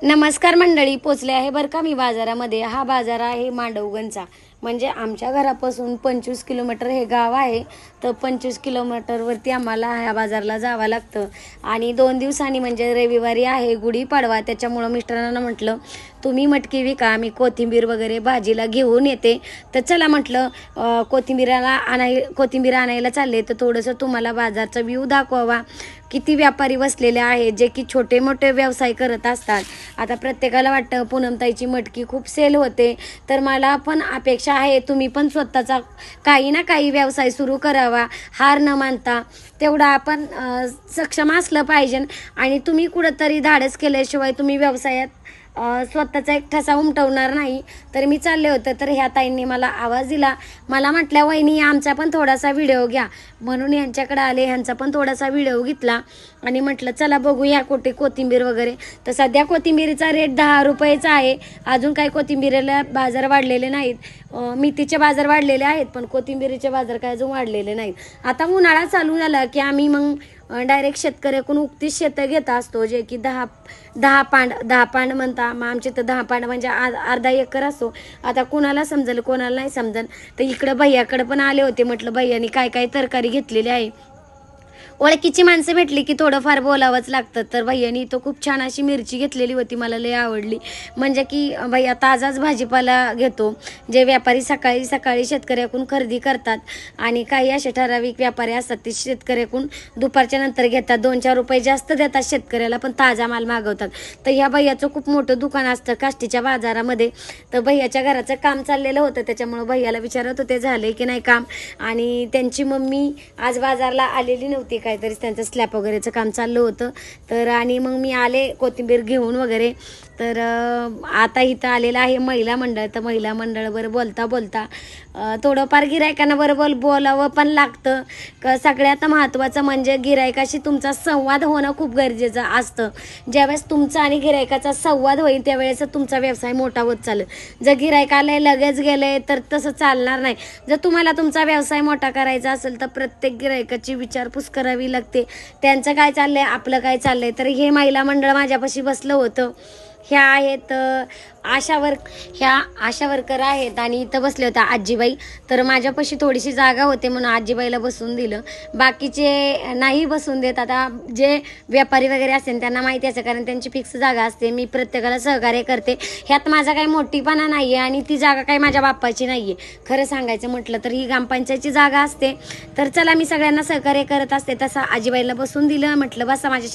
नमस्कार मंडळी, पोचले आहे बरं का मी बाजारामध्ये. हा बाजार आहे मांडवगणचा. म्हणजे आमच्या घरापासून 25 किलोमीटर हे गाव आहे. तर 25 किलोमीटरवरती आम्हाला ह्या बाजारला जावं लागतं. आणि 2 दिवसांनी म्हणजे रविवारी आहे गुढीपाडवा, त्याच्यामुळं मिस्टरांना म्हटलं तुम्ही मटकी विका, मी कोथिंबीर वगैरे भाजीला घेऊन येते. तर चला म्हटलं कोथिंबीर आणायला चालले, तर थोडंसं तुम्हाला बाजारचा व्ह्यू दाखवावा. किती व्यापारी बसलेले आहेत जे की छोटे मोठे व्यवसाय करत असतात. आता प्रत्येकाला वाटतं पूनमताईची मटकी खूप सेल होते, तर मला पण अपेक्षा आहे तुम्ही पण स्वतःचा काही ना काही व्यवसाय सुरू करावा. हार न मानता तेवढा आपण सक्षम असलं पाहिजे. आणि तुम्ही कुठंतरी धाडस केल्याशिवाय तुम्ही व्यवसायात स्वतःचा एक ठसा उमटवणार नाही. तर मी चालले होते, तर ह्या ताईंनी मला आवाज दिला. मला म्हटल्या वहिनी आमचा पण थोडासा व्हिडिओ घ्या, म्हणून यांच्याकडे आले. ह्यांचा पण थोडासा व्हिडिओ घेतला आणि म्हटलं चला बघूया कुठे कोथिंबीर वगैरे. तर सध्या कोथिंबीरीचा रेट 10 रुपयेचा आहे. अजून काही कोथिंबीरीला बाजार वाढलेले नाहीत. मेथीचे बाजार वाढलेले आहेत, पण कोथिंबीरीचे बाजार काय अजून वाढलेले नाहीत. आता उन्हाळा चालू झाला की आम्ही मग डायरेक्ट शेतकऱ्याकडून उक्तीच शेतं घेत असतो, जे की 10 पांड म्हणता. मग आमचे तर 10 पांड म्हणजे अर्धा एकर असतो. आता कुणाला समजेल कोणाला नाही समजेल. तर इकडं भैयाकडे पण आले होते. म्हटलं भैयानी काय काय तरकारी घेतलेली आहे. ओळखीची माणसं भेटली की थोडंफार बोलावंच लागतं. तर भैयानी तो खूप छान अशी मिरची घेतलेली होती, मला लई आवडली. म्हणजे की भैया ताजाच भाजीपाला घेतो. जे व्यापारी सकाळी सकाळी शेतकऱ्याकडून खरेदी करतात, आणि काही असे ठराविक व्यापारी असतात ते शेतकऱ्याकडून दुपारच्या नंतर घेतात. 2-4 रुपये जास्त देतात शेतकऱ्याला, पण ताजा माल मागवतात. तर ह्या भैयाचं खूप मोठं दुकान असतं काष्टीच्या बाजारामध्ये. तर भैयाच्या घराचं काम चाललेलं होतं, त्याच्यामुळं भैयाला विचारत होते झाले की नाही काम. आणि त्यांची मम्मी आज बाजारला आलेली नव्हती, काहीतरी त्यांचं स्लॅब वगैरेचं काम चाललं होतं. तर आणि मग मी आले कोथिंबीर घेऊन वगैरे. तर आता इथं आलेलं आहे महिला मंडळ. तर महिला मंडळावर बोलता बोलता थोडंफार गिरायकांना बरोबर बोलावं पण लागतं. सगळ्यात महत्त्वाचं म्हणजे गिरायकाशी तुमचा संवाद होणं खूप गरजेचं असतं. ज्यावेळेस तुमचा आणि गिरायकाचा संवाद होईल त्यावेळेस तुमचा व्यवसाय मोठा होत चालेल. जर गिरायक आले लगेच गेले तर तसं चालणार नाही. जर तुम्हाला तुमचा व्यवसाय मोठा करायचा असेल तर प्रत्येक गिरायकाची विचारपूस करावी लागते. त्यांचं काय चाललंय, आपलं काय चाललंय. तर हे महिला मंडळ माझ्यापाशी बसलं होतं. ह्या आहेत आशा वर्कर आहेत, आणि इथं बसले होत्या आजीबाई. तर माझ्यापाशी थोडीशी जागा होते म्हणून आजीबाईला बसून दिलं. बाकीचे नाही बसून देत. आता जे व्यापारी वगैरे असेल त्यांना माहिती असतं, कारण त्यांची फिक्स जागा असते. मी प्रत्येकाला सहकार्य करते. ह्यात माझा काही मोठीपणा नाही आहे, आणि ती जागा काही माझ्या बाप्पाची नाही आहे. खरं सांगायचं म्हटलं तर ही ग्रामपंचायतची जागा असते. तर चला मी सगळ्यांना सहकार्य करत असते. तसं आजीबाईला बसून दिलं. म्हटलं बसा माझ्या